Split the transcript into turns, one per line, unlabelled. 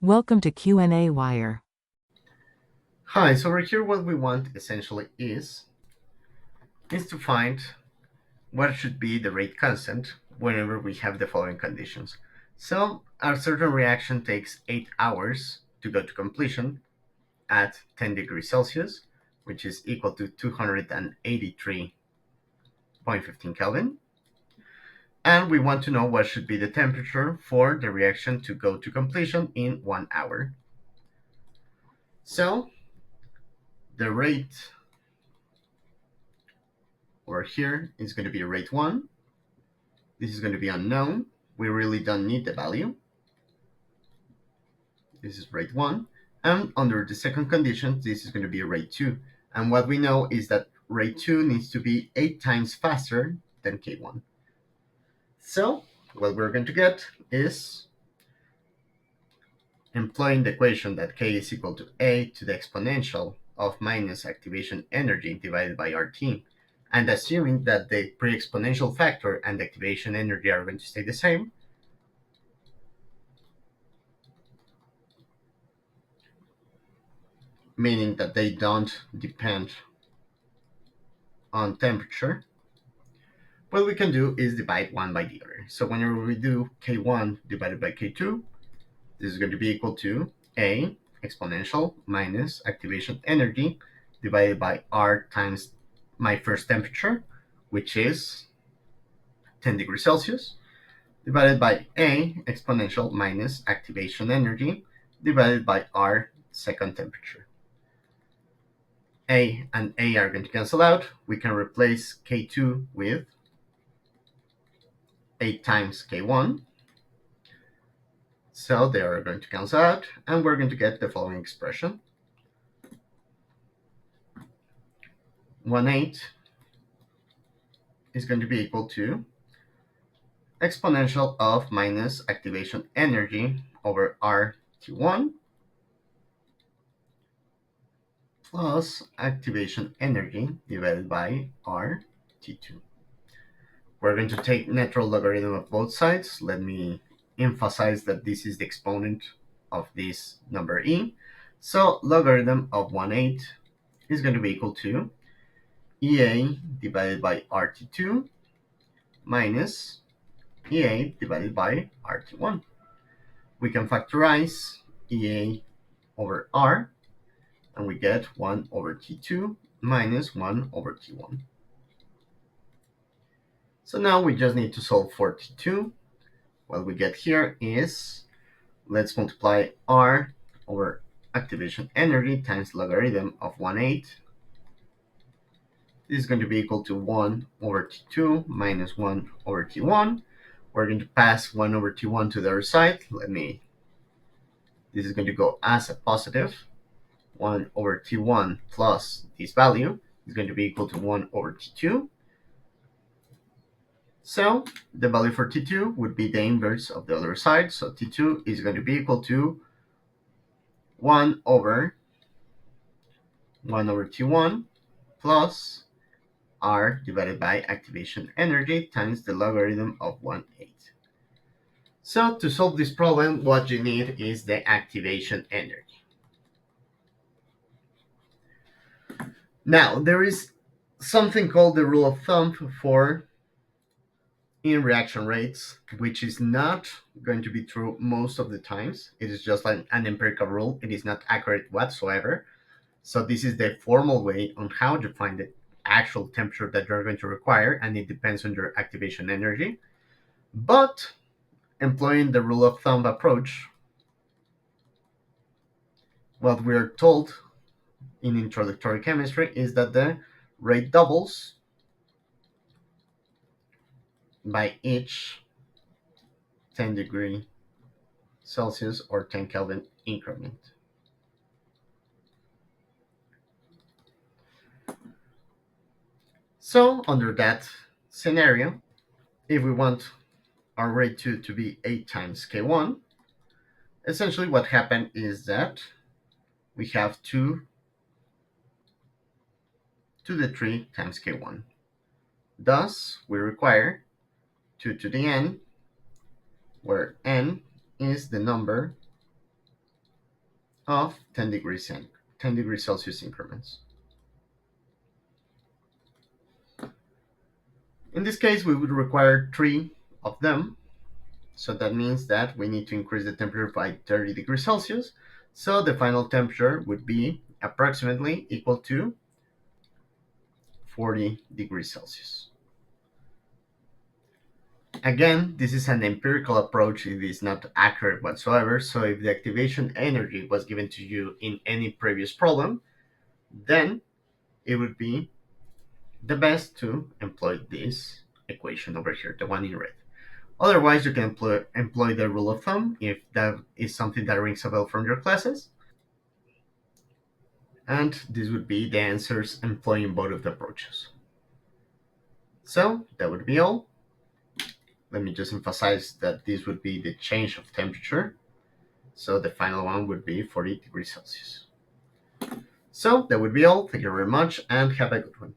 Welcome to qnawire.
Hi, so over here what we want essentially is to find what should be the rate constant whenever we have the following conditions. So a certain reaction takes 8 hours to go to completion at 10 degrees Celsius, which is equal to 283.15 Kelvin. And we want to know what should be the temperature for the reaction to go to completion in 1 hour. So the rate over here is going to be rate 1. This is going to be unknown. We really don't need the value. This is rate 1. And under the second condition, this is going to be rate 2. And what we know is that rate 2 needs to be 8 times faster than K1. So what we're going to get is, employing the equation that K is equal to A to the exponential of minus activation energy divided by RT, and assuming that the pre-exponential factor and the activation energy are going to stay the same, meaning that they don't depend on temperature, what we can do is divide one by the other. So whenever we do K1 divided by K2, this is going to be equal to A exponential minus activation energy divided by R times my first temperature, which is 10 degrees Celsius, divided by A exponential minus activation energy divided by R second temperature. A and A are going to cancel out. We can replace K2 with 8 times K1. So they are going to cancel out, and we're going to get the following expression. 1/8 is going to be equal to exponential of minus activation energy over RT1 plus activation energy divided by RT2. We're going to take natural logarithm of both sides. Let me emphasize that this is the exponent of this number e. So logarithm of 1/8 is going to be equal to EA divided by RT2 minus EA divided by RT1. We can factorize EA over R, and we get 1 over T2 minus 1 over T1. So now we just need to solve for T2. What we get here is, let's multiply R over activation energy times logarithm of 1/8. This is going to be equal to 1 over T2 minus 1 over T1. We're going to pass 1 over T1 to the other side. This is going to go as a positive. 1 over T1 plus this value is going to be equal to 1 over T2. So the value for T2 would be the inverse of the other side. So T2 is going to be equal to 1 over T1 plus R divided by activation energy times the logarithm of 1/8. So to solve this problem, what you need is the activation energy. Now, there is something called the rule of thumb for in reaction rates, which is not going to be true most of the times. It is just like an empirical rule. It is not accurate whatsoever. So this is the formal way on how to find the actual temperature that you're going to require, and it depends on your activation energy. But employing the rule of thumb approach, what we're told in introductory chemistry is that the rate doubles by each 10 degree Celsius or 10 Kelvin increment. So under that scenario, if we want our rate 2 to be 8 times K1, essentially what happened is that we have 2 to the 3 times K1. Thus, we require 2 to the n, where n is the number of 10 degrees Celsius increments. In this case, we would require 3 of them. So that means that we need to increase the temperature by 30 degrees Celsius. So the final temperature would be approximately equal to 40 degrees Celsius. Again, this is an empirical approach. It is not accurate whatsoever. So if the activation energy was given to you in any previous problem, then it would be the best to employ this equation over here, the one in red. Otherwise, you can employ the rule of thumb if that is something that rings a bell from your classes. And this would be the answers employing both of the approaches. So that would be all. Let me just emphasize that this would be the change of temperature. So the final one would be 40 degrees Celsius. So that would be all. Thank you very much and have a good one.